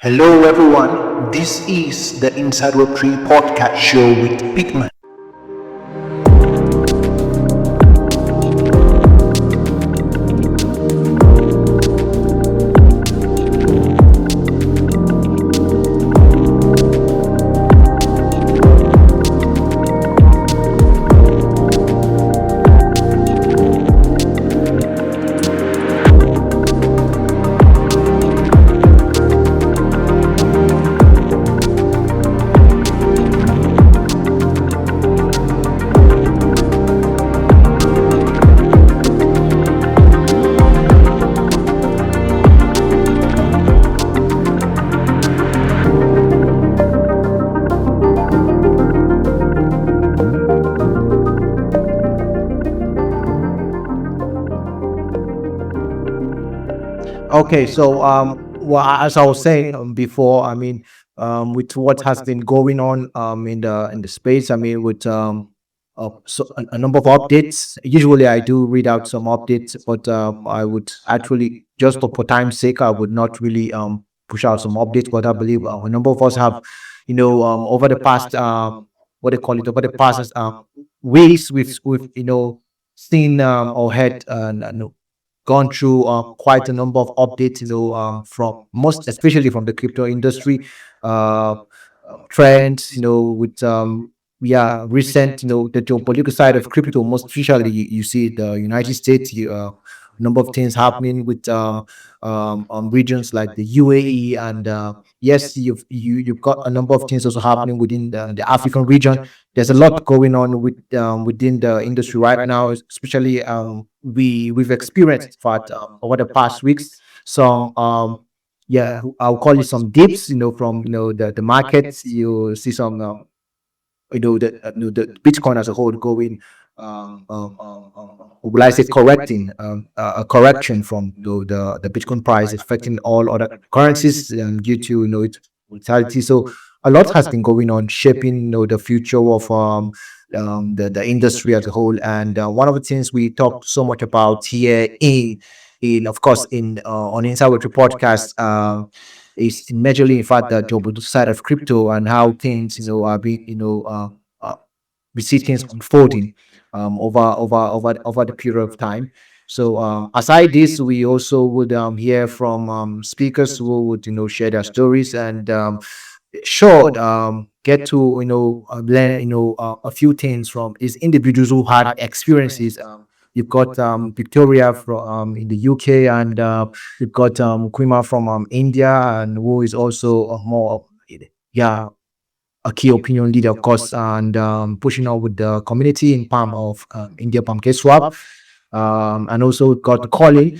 Hello, everyone. This is the Inside Web3 podcast show with Pigman. Okay, so well, as I was saying before, with what has been going on in the space, with a number of updates. Usually, I do read out some updates, but I would actually just for time's sake, I would not really push out some updates. But I believe a number of us have, over the past what they call it, over the past weeks, we've seen or heard gone through quite a number of updates, from most, especially from the crypto industry, uh, trends, with yeah, recent, the geopolitical side of crypto. Most especially, you see the United States, number of things happening with regions like the UAE, and yes, you've got a number of things also happening within the African region. There's a lot going on within the industry right now, especially we've experienced, in fact, over the past weeks, some yeah, I'll call it some dips, from the markets. You see some the Bitcoin as a whole going, will I say, correcting, a correction from the Bitcoin price affecting all other currencies, due to its volatility. So a lot has been going on, shaping the future of the industry as a whole. And one of the things we talk so much about here in of course in on Inside with the podcast, is majorly, in fact, the global side of crypto and how things are being, we see things unfolding over the period of time. So aside this, we also would hear from speakers who would share their stories, and sure, get to learn a few things from these individuals who had experiences. You've got Victoria from in the UK, and you've got Qamar from India, and who is also more, yeah, a key opinion leader, of course, and pushing out with the community in Palm of India Palm K Swap. And also we've got Colin,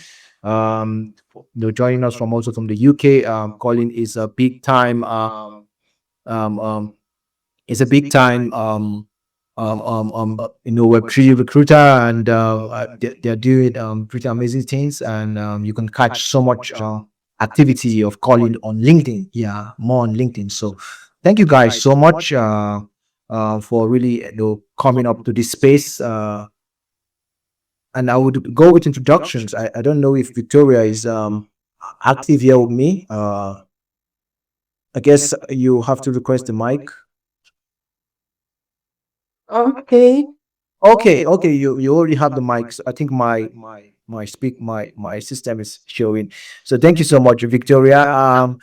joining us from also from the UK. Colin is a big time, um, um, is a big time, Web3 recruiter, and they're doing pretty amazing things. And you can catch so much activity of Colin on LinkedIn. Yeah, more on LinkedIn. So thank you guys so much for really coming up to this space. And I would go with introductions. I don't know if Victoria is active here with me. I guess you have to request the mic. Okay. Okay. You already have the mics. I think my system is showing. So thank you so much, Victoria.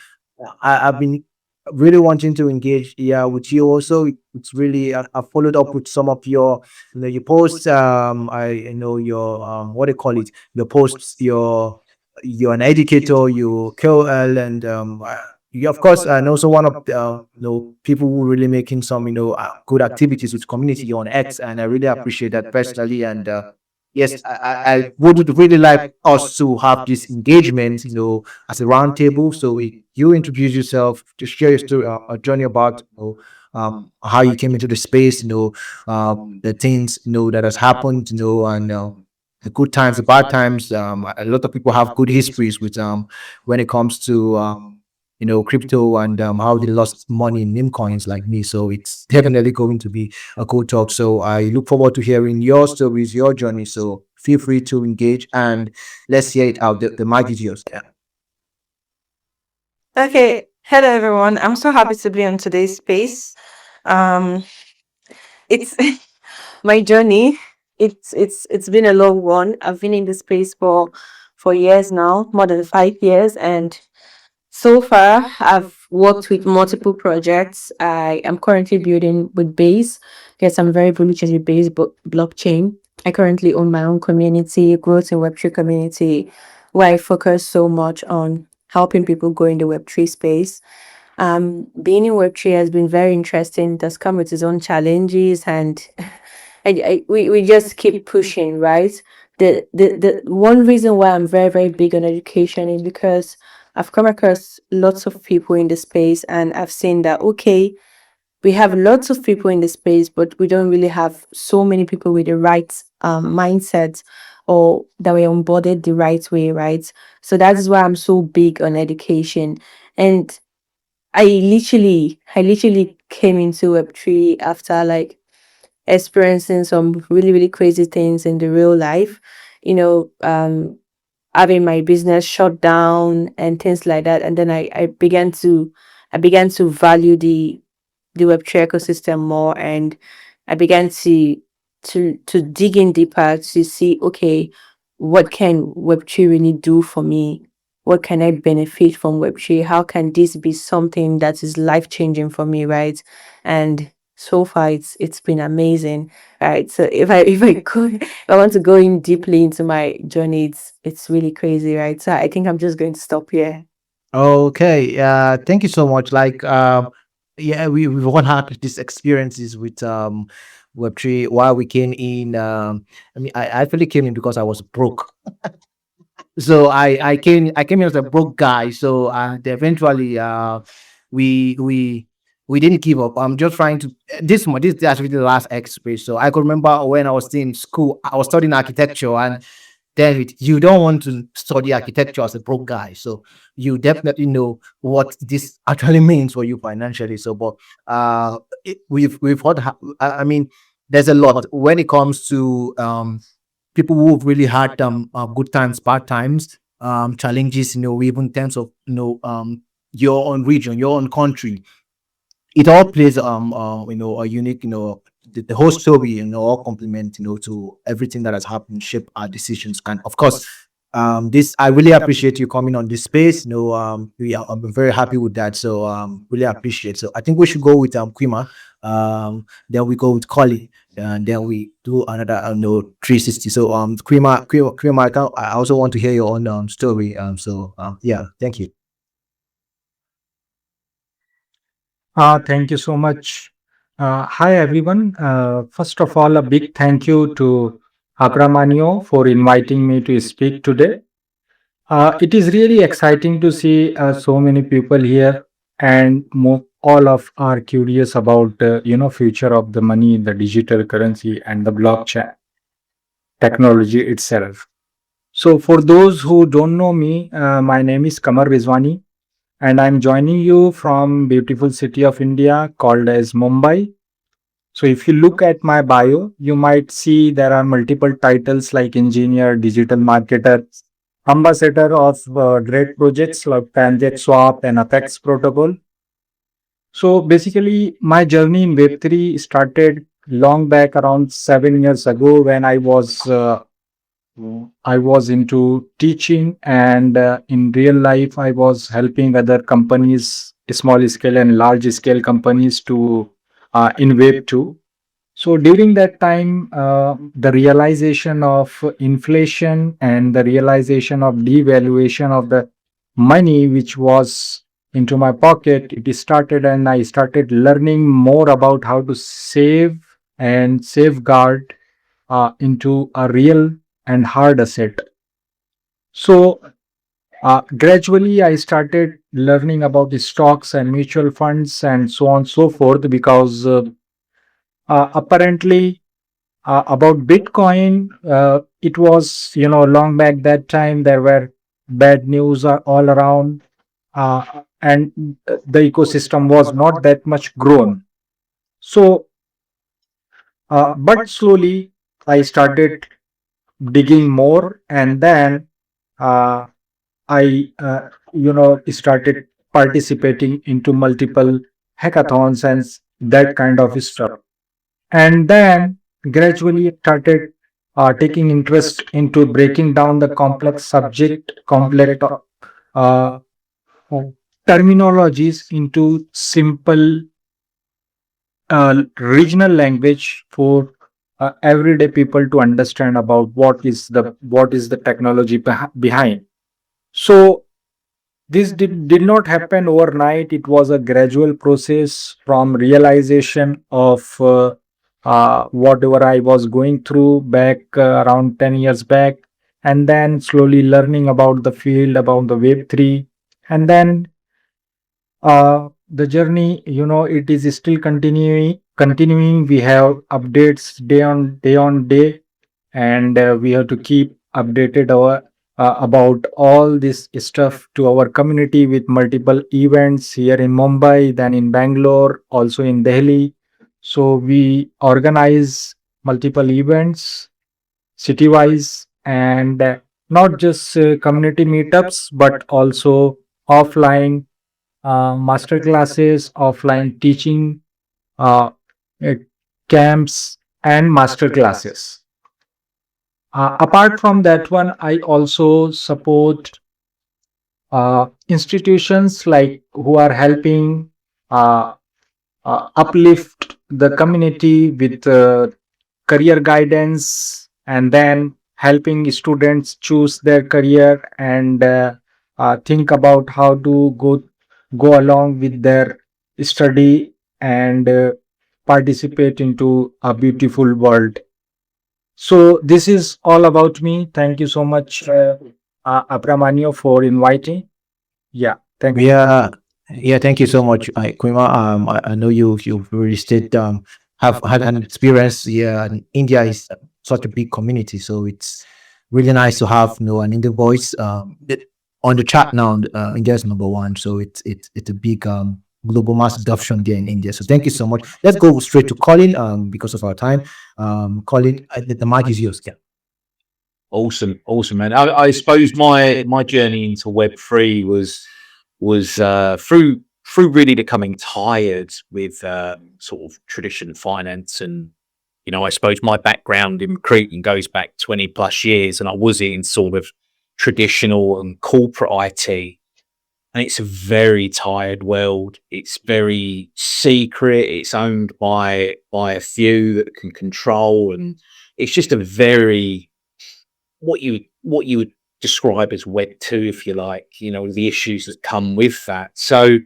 I've been really wanting to engage, yeah, with you also. It's really, I followed up with some of your your posts. I know your what do you call it? Your posts. You're an educator. You KOL, and you, of course, and also one of the people who really making some good activities with community on X, and I really appreciate that personally. And yes, I would really like us to have this engagement, as a round table. So you introduce yourself, to share your story, a journey about how you came into the space, the things that has happened, and the good times, the bad times. A lot of people have good histories with when it comes to crypto, and how they lost money in meme coins like me. So it's definitely going to be a cool talk. So I look forward to hearing your stories, your journey. So feel free to engage, and let's hear it out. The mic is yours. Yeah. Okay. Hello, everyone. I'm so happy to be on today's space. Um, it's my journey. It's been a long one. I've been in this space for years now, more than 5 years, and so far I've worked with multiple projects. I am currently building with Base. Yes, I'm very bullish with Base blockchain. I currently own my own community, growth in Web3 community, where I focus so much on helping people go in the Web3 space. Being in Web3 has been very interesting. It does come with its own challenges, and we just keep pushing, right? The one reason why I'm very, very big on education is because I've come across lots of people in the space, and I've seen that, okay, we have lots of people in the space, but we don't really have so many people with the right mindset or that were onboarded the right way, right? So that is why I'm so big on education. And I literally came into Web3 after like experiencing some really, really crazy things in the real life, you know, having my business shut down and things like that. And then I began to value the Web3 ecosystem more, and I began to dig in deeper to see, okay, what can Web3 really do for me? What can I benefit from Web3? How can this be something that is life changing for me, right? And so far it's been amazing. Right. So if I want to go in deeply into my journey, it's really crazy, right? So I think I'm just going to stop here. Okay, thank you so much. Yeah, we've all had these experiences with Web3 while we came in. I mean, I actually came in because I was broke. So I came in as a broke guy. So eventually we didn't give up. I'm just trying to this is actually the last experience. So I could remember when I was still in school, I was studying architecture, and David, you don't want to study architecture as a broke guy. So you definitely know what this actually means for you financially. So, but we've heard. I mean, there's a lot when it comes to people who've really had good times, bad times, challenges. Even in terms of your own region, your own country, it all plays a unique the whole story all complement to everything that has happened shape our decisions. And of course, this I really appreciate you coming on this space. I'm very happy with that. So really appreciate. So I think we should go with Qamar. Then we go with Colin, and then we do another 360. So Qamar, I also want to hear your own story. So yeah, thank you. Thank you so much. Hi, everyone. First of all, a big thank you to Abramanio for inviting me to speak today. It is really exciting to see so many people here, and all of are curious about future of the money, the digital currency, and the blockchain technology itself. So, for those who don't know me, my name is Qamar Rizwani, and I'm joining you from beautiful city of India called as Mumbai. So if you look at my bio, you might see there are multiple titles like engineer, digital marketer, ambassador of great projects like Transit Swap and Apex Protocol. So basically, my journey in Web3 started long back around 7 years ago when I was into teaching, and in real life, I was helping other companies, small scale and large scale companies, to in Web2. So during that time, the realization of inflation and the realization of devaluation of the money which was into my pocket, it started, and I started learning more about how to save and safeguard into a real and hard asset. So gradually, I started learning about the stocks and mutual funds and so on and so forth, because apparently about Bitcoin, it was, long back that time, there were bad news all around, and the ecosystem was not that much grown. So, but slowly I started digging more, and then uh, I, started participating into multiple hackathons and that kind of stuff. And then gradually started taking interest into breaking down the complex subject, complex uh, terminologies into simple regional language for everyday people to understand about what is the technology behind. So this did not happen overnight. It was a gradual process from realization of whatever I was going through back around 10 years back, and then slowly learning about the field, about the Web3. And then the journey, it is still continuing. We have updates day on day, and we have to keep updated about all this stuff to our community with multiple events here in Mumbai, then in Bangalore, also in Delhi. So we organize multiple events city-wise, and not just community meetups, but also offline master classes, offline teaching, uh, uh, camps, and master classes. Apart from that one, I also support institutions like who are helping uh, uplift the community with career guidance, and then helping students choose their career and think about how to go along with their study and participate into a beautiful world. So this is all about me. Thank you so much, Apramanyo, for inviting. Yeah, thank you. Yeah, yeah. Thank you so much, Qamar. I know you've really stayed have had an experience. Yeah, and India is such a big community, so it's really nice to have an Indian voice. On the chat now, India is number one, so it's a big global mass adoption there in India. So thank you so much. Let's go straight to Colin because of our time. Colin, the mic is yours. Yeah. Awesome, awesome, man. I suppose my journey into Web3 was through really becoming tired with sort of traditional finance, and I suppose my background in recruiting goes back 20 plus years, and I was in sort of traditional and corporate IT, and it's a very tired world. It's very secret. It's owned by a few that can control, and it's just a very what you would describe as Web 2, if you like, the issues that come with that. So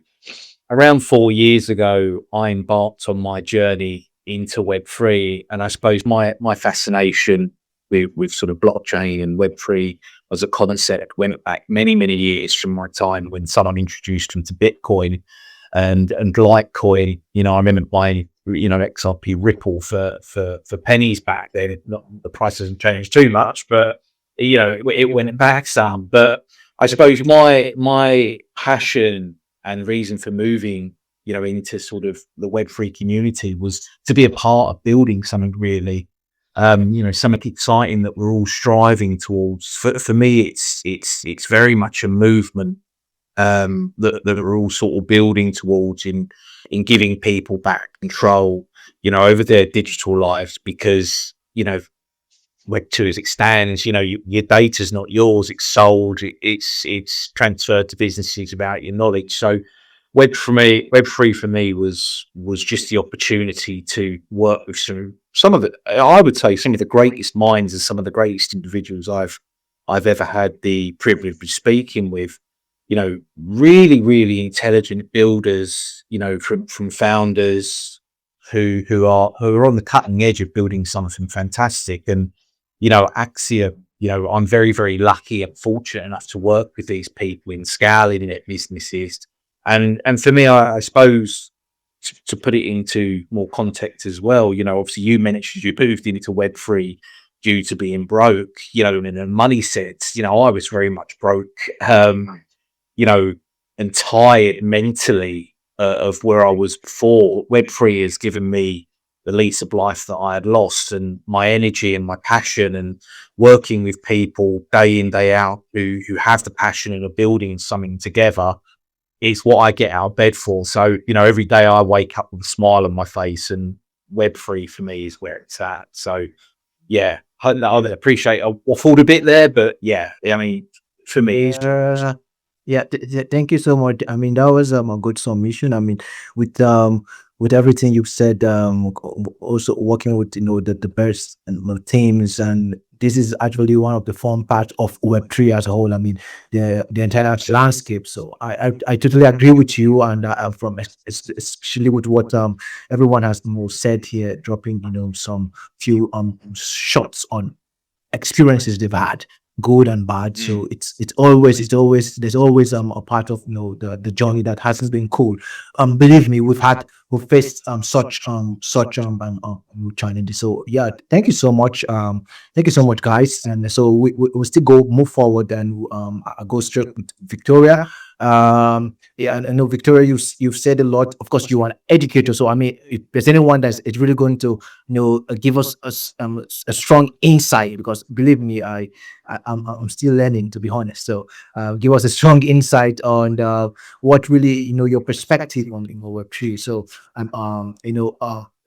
around 4 years ago, I embarked on my journey into Web 3, and I suppose my fascination with sort of blockchain and Web 3 as a concept went back many years from my time when someone introduced them to Bitcoin and Litecoin. I remember buying XRP Ripple for pennies back then. Not, the price hasn't changed too much, but it went back some. But I suppose my passion and reason for moving into sort of the Web 3 community was to be a part of building something really something exciting that we're all striving towards. For me, it's very much a movement that we're all sort of building towards in giving people back control over their digital lives, because Web 2 as it stands, your data's not yours, it's sold, it's transferred to businesses about your knowledge. So Web 3 for me was just the opportunity to work with some of it. I would say some of the greatest minds and some of the greatest individuals I've ever had the privilege of speaking with. Really intelligent builders. From founders who are on the cutting edge of building something fantastic. And Axia, I'm very lucky and fortunate enough to work with these people in scaling their businesses. And for me, I suppose to put it into more context as well, obviously you mentioned you moved into Web 3 due to being broke, and in a money sense, I was very much broke, and tired mentally of where I was before. Web 3 has given me the lease of life that I had lost, and my energy and my passion, and working with people day in, day out who have the passion and are building something together. is what I get out of bed for. So, every day I wake up with a smile on my face, and Web3 for me is where it's at. So, yeah, I appreciate I waffled a bit there, but yeah, I mean, for me, it's Yeah, yeah. Thank you so much. I mean, that was a good submission. I mean, with everything you've said, also working with the best and teams, and this is actually one of the fun parts of Web3 as a whole. I mean, the entire landscape. So I totally agree with you, and especially with what everyone has said here, dropping some few shots on experiences they've had, good and bad. So it's always there's always a part of the journey that hasn't been cool. Believe me, we've faced such challenges. So yeah, thank you so much, guys. And so we still move forward, and I go straight with Victoria. Yeah, and I know, Victoria, you've said a lot. Of course, you're an educator, so I mean, if there's anyone that's it's really going to give us a strong insight, because believe me, I'm still learning, to be honest. So give us a strong insight on what really your perspective on Web3. So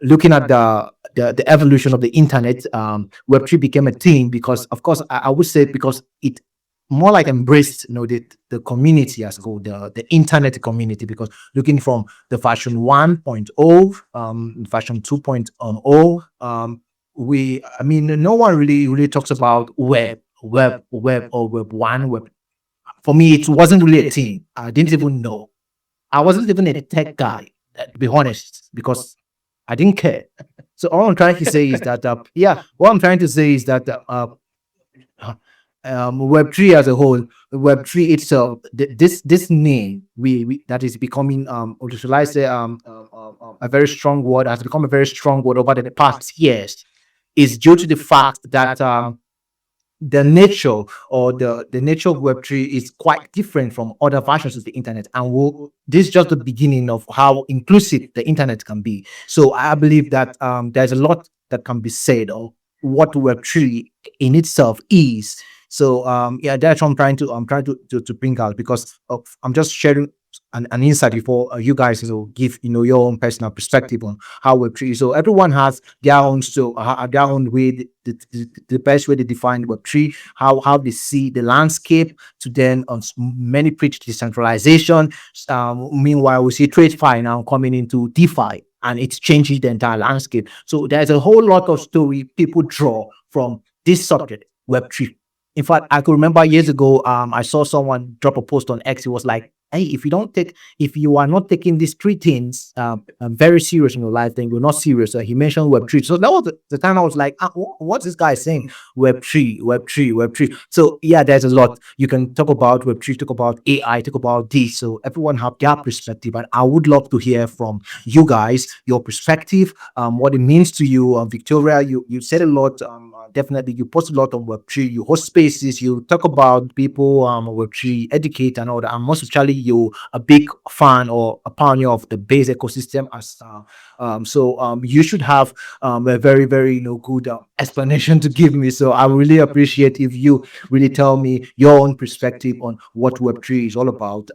looking at the evolution of the internet, Web3 became a thing because, of course, I would say, because it more like embraced the community as a whole, the internet community, because looking from the version 1.0, version 2.0, I mean, no one really talks about web or web 1. For me, it wasn't really a thing. I didn't even know. I wasn't even a tech guy, to be honest, because I didn't care. So all I'm trying to say is that what I'm trying to say is that Web3 as a whole, Web3 itself, this name, we that is becoming, or shall I say, a very strong word, has become a very strong word over the past years, is due to the fact that the nature, or the nature of Web3 is quite different from other versions of the internet. And this is just the beginning of how inclusive the internet can be. So I believe that there's a lot that can be said of what Web3 in itself is. So yeah, that's what I'm trying to bring out, because I'm just sharing an insight before you guys give your own personal perspective on how Web3 is. So everyone has their own, their own way, the best way they define Web3, how they see the landscape. To then many preach decentralization. Meanwhile, we see TradeFi now coming into DeFi, and it's changing the entire landscape. So there's a whole lot of story people draw from this subject, Web3. In fact, I could remember years ago, I saw someone drop a post on X. It was like, hey, if you are not taking these three things very serious in your life, then you're not serious. He mentioned Web3. So that was the time I was like, what's this guy saying? Web3, Web3, Web3. So yeah, there's a lot. You can talk about Web3, talk about AI, talk about this. So everyone have their perspective. And I would love to hear from you guys, your perspective, what it means to you. Victoria, you said a lot. Definitely, you post a lot on Web3. You host spaces. You talk about people, Web3, educate and all that. And most especially, you a big fan or a pioneer of the base ecosystem. You should have a very very good explanation to give me. So I really appreciate if you really tell me your own perspective on what Web3 is all about.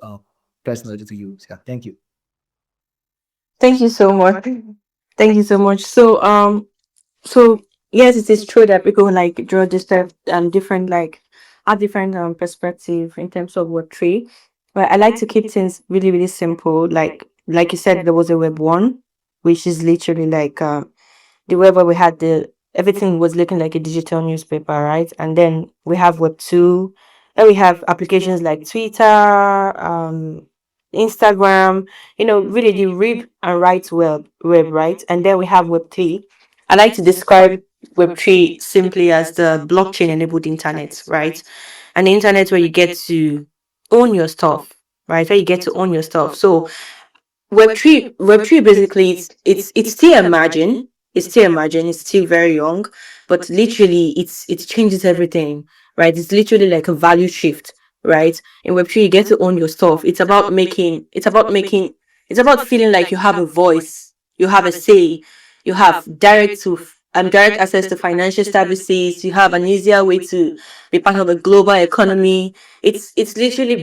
Personally to you. Yeah, thank you. Thank you so much. Thank you so much. So yes, it is true that people like draw different like a different perspective in terms of Web3. But I like to keep things really really simple. Like you said, there was a Web 1, which is literally like the web where we had the everything was looking like a digital newspaper, right? And then we have Web 2, and we have applications like Twitter, Instagram, really the read and write web, right? And then we have Web 3. I like to describe Web 3 simply as the blockchain enabled internet, right? And the internet where you get to own your stuff, right? Where you get to own your stuff. So Web 3 basically it's still emerging. It's still emerging, it's still very young, but literally it changes everything, right? It's literally like a value shift, right? In Web 3 you get to own your stuff. It's about feeling like you have a voice, you have a say, you have direct to direct access to financial services. You have an easier way to be part of the global economy. It's literally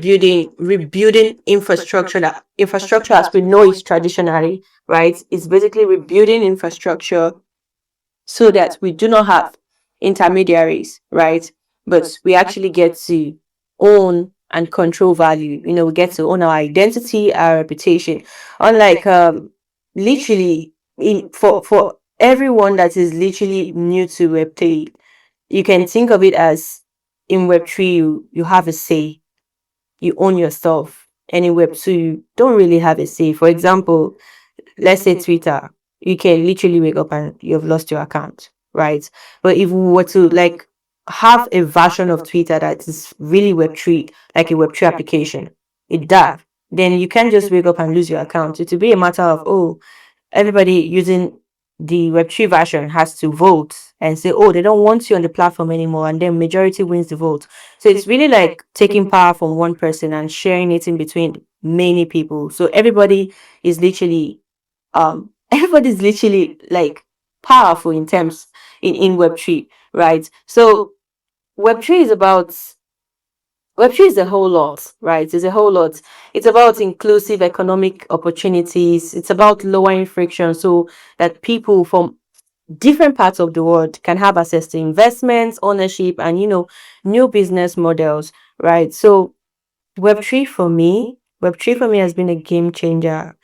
rebuilding infrastructure as we know it traditionally, right? It's basically rebuilding infrastructure so that we do not have intermediaries, right? But we actually get to own and control value. We get to own our identity, our reputation. Unlike literally for everyone that is literally new to Web3, you can think of it as in Web3 you have a say, you own your stuff. And in Web2 you don't really have a say. For example, let's say Twitter, you can literally wake up and you've lost your account, right? But if we were to like have a version of Twitter that is really Web3, like a Web3 application, it does, then you can't just wake up and lose your account. It will be a matter of, oh, everybody using the Web3 version has to vote and say, oh, they don't want you on the platform anymore, and then majority wins the vote. So it's really like taking power from one person and sharing it in between many people. So everybody's literally like powerful in terms in Web3, right? So Web3 is about Web3 is a whole lot, right? It's a whole lot. It's about inclusive economic opportunities. It's about lowering friction so that people from different parts of the world can have access to investments, ownership, and new business models, right? So Web3 for me has been a game changer.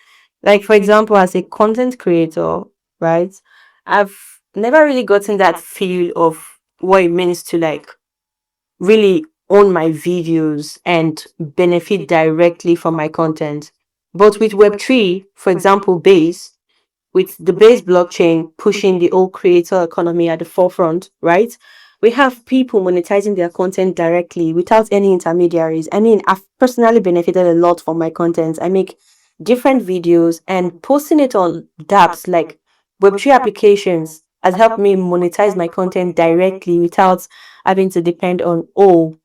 Like, for example, as a content creator, right? I've never really gotten that feel of what it means to like really own my videos and benefit directly from my content. But with Web3, for example, Base, with the Base blockchain pushing the whole creator economy at the forefront, right? We have people monetizing their content directly without any intermediaries. I mean, I've personally benefited a lot from my content. I make different videos and posting it on dApps like Web3 applications has helped me monetize my content directly without having to depend on, oh,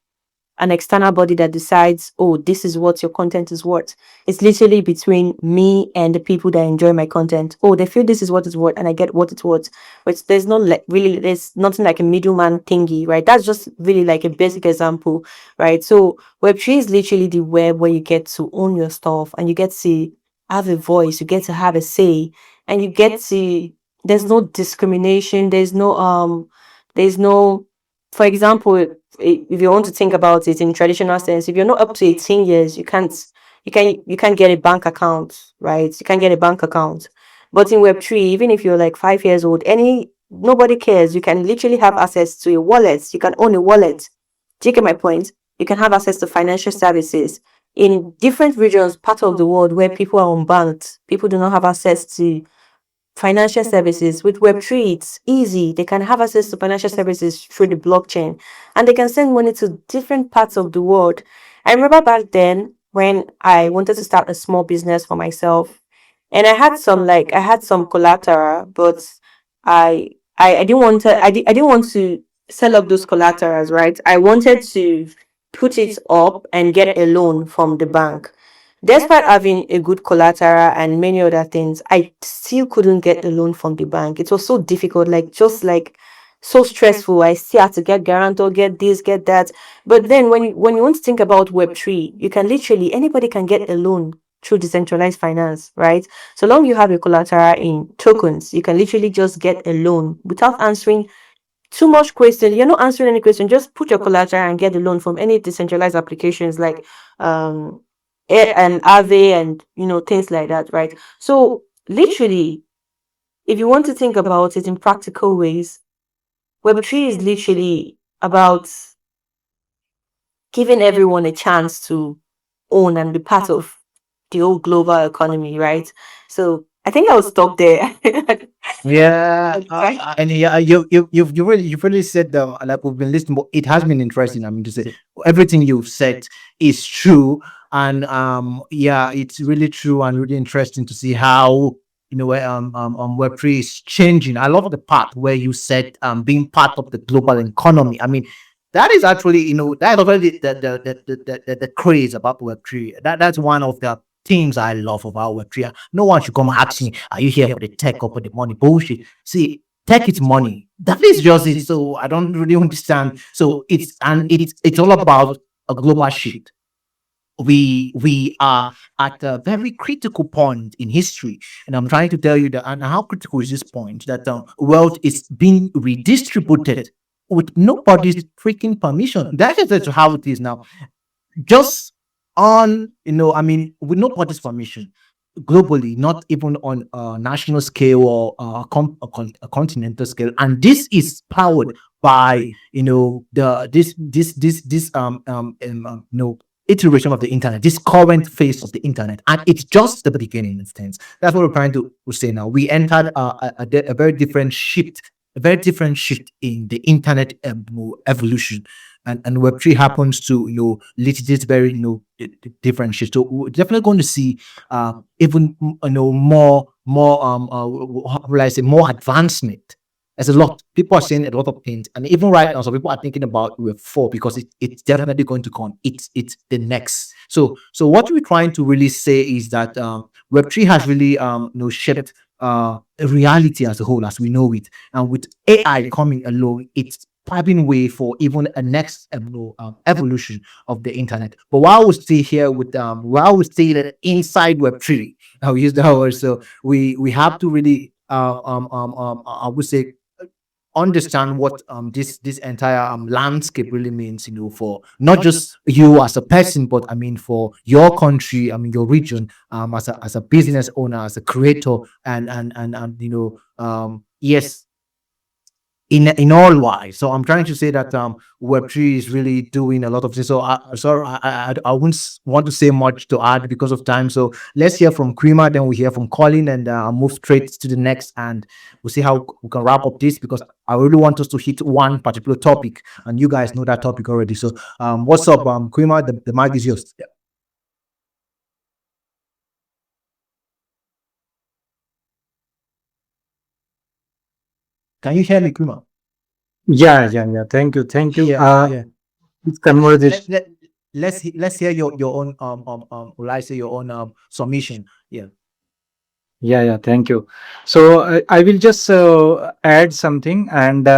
an external body that decides, oh, this is what your content is worth. It's literally between me and the people that enjoy my content. Oh, they feel this is what it's worth and I get what it's worth. But there's not like really, there's nothing like a middleman thingy, right? That's just really like a basic example, right? So Web3 is literally the web where you get to own your stuff and you get to have a voice, you get to have a say, and you get to, there's no discrimination, there's no, for example, if you want to think about it in traditional sense, if you're not up to 18 years, you can't get a bank account, right? You can't get a bank account. But in Web3, even if you're like 5 years old, nobody cares. You can literally have access to a wallet. You can own a wallet. Do you get my point? You can have access to financial services in different regions, part of the world where people are unbanked. People do not have access to financial services. With Web3, it's easy. They can have access to financial services through the blockchain and they can send money to different parts of the world. I remember back then when I wanted to start a small business for myself and I had some collateral, but I I didn't want to sell up those collaterals, right? I wanted to put it up and get a loan from the bank. Despite having a good collateral and many other things, I still couldn't get a loan from the bank. It was so difficult, like just like so stressful. I still had to get guarantor, get this, get that. But then when you want to think about Web3, you can literally anybody can get a loan through decentralized finance, right? So long you have a collateral in tokens, you can literally just get a loan without answering too much question. You're not answering any question. Just put your collateral and get a loan from any decentralized applications like um and Aave and things like that, right? So literally, if you want to think about it in practical ways, Web3 is literally about giving everyone a chance to own and be part of the whole global economy, right? So I think I'll stop there. Yeah, Right? and yeah, you've really said like we've been listening, but it has been interesting. I mean, to say everything you've said is true, and yeah, it's really true and really interesting to see how Web3 is changing. I love the part where you said being part of the global economy. I mean, that is actually that's already the craze about Web3. That's one of the things I love about Web3. No one should come ask me, are you here for the tech or for the money? Bullshit. See, tech is money. That is just it. So I don't really understand. So it's all about a global shift. We are at a very critical point in history, and I'm trying to tell you that. And how critical is this point? That wealth is being redistributed with nobody's freaking permission. That is how it is now. Just on, I mean, with nobody's permission, globally, not even on a national scale or a continental scale. And this is powered by, the this iteration of the internet, this current phase of the internet, and it's just the beginning. Instance, that's what we're trying to say now. We entered a very different shift, a very different shift in the internet evolution, and Web3 happens to, lead to this very, different shift. So we're definitely going to see even, more how will I say, more advancement. There's a lot. People are saying a lot of things, and even right now, some people are thinking about Web 4, because it's definitely going to come. It's the next. So what we're trying to really say is that Web 3 has really shaped reality as a whole as we know it, and with AI coming along, it's paving way for even a next evolution of the internet. But while we stay here with while we stay inside Web 3, I'll use that word. So we have to really I would say understand what this entire landscape really means, for not just you as a person, but I mean for your country, I mean your region, as a business owner, as a creator, and yes, in all wise. So I'm trying to say that Web 3 is really doing a lot of things. So I wouldn't want to say much to add because of time. So let's hear from Qamar, then we hear from Colin, and I'll move straight to the next, and we'll see how we can wrap up this, because I really want us to hit one particular topic, and you guys know that topic already. So what's up, Qamar? The mic is yours. Yeah. Can you hear me, Qamar? Yeah. Thank you. Yeah, yeah. This conversation. Let's hear your own will I say your own submission. Yeah. Yeah. Thank you. So I will just add something, and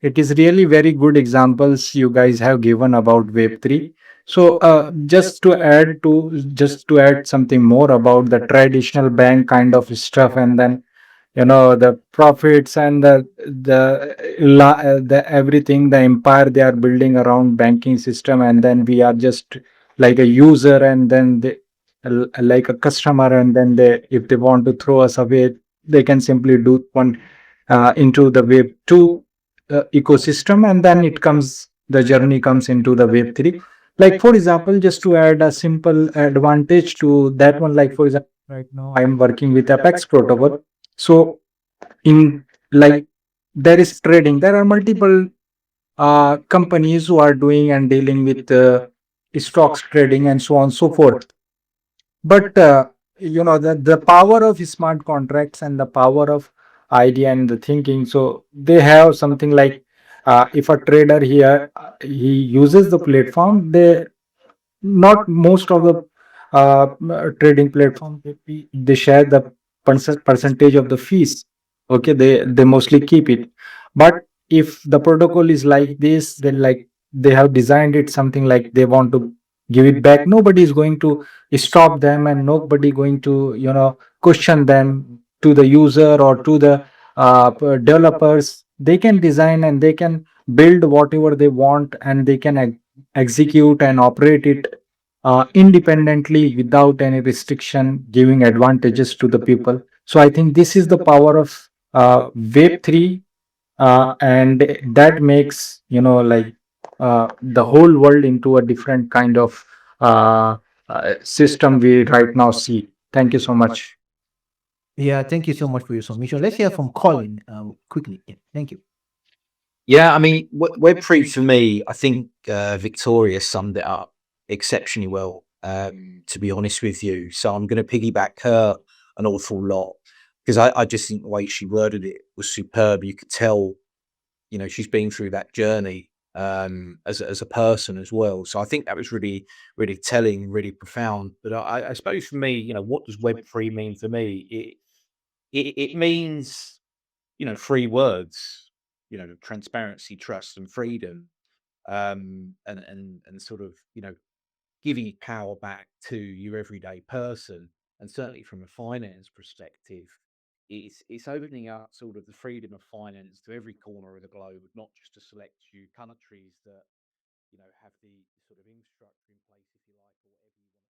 it is really very good examples you guys have given about Web 3. So just to add something more about the traditional bank kind of stuff, and then the profits and the everything, the empire they are building around banking system, and then we are just like a user, and then like a customer, and then they, if they want to throw us away, they can simply do one into the Web 2 ecosystem, and then the journey comes into the Web 3. Like for example, just to add a simple advantage to that one, like for example, right now I am working with Apex protocol. So in, like, there is trading, there are multiple companies who are doing and dealing with stocks trading and so on and so forth. But the power of smart contracts and the power of idea and the thinking, so they have something like, if a trader here, he uses the platform, they, not most of the trading platform, they share the percentage of the fees. Okay, they mostly keep it. But if the protocol is like this, then, like, they have designed it something like they want to give it back, nobody is going to stop them, and nobody going to question them, to the user or to the developers. They can design and they can build whatever they want, and they can execute and operate it independently without any restriction, giving advantages to the people. So I think this is the power of Web 3, and that makes, like, the whole world into a different kind of system we right now see. Thank you so much. Yeah, thank you so much for your submission. Let's hear from Colin quickly. Yeah, thank you. Yeah, I mean, Web3 for me, I think Victoria summed it up exceptionally well, to be honest with you. So I'm going to piggyback her an awful lot, because I just think the way she worded it was superb. You could tell, she's been through that journey as a person as well. So I think that was really, really telling, really profound. But I suppose for me, what does Web3 mean for me? It means free words, transparency, trust, and freedom, and sort of giving power back to your everyday person, and certainly from a finance perspective, it's opening up sort of the freedom of finance to every corner of the globe, not just to select few countries that have the sort of infrastructure in place, if you like, or whatever you want.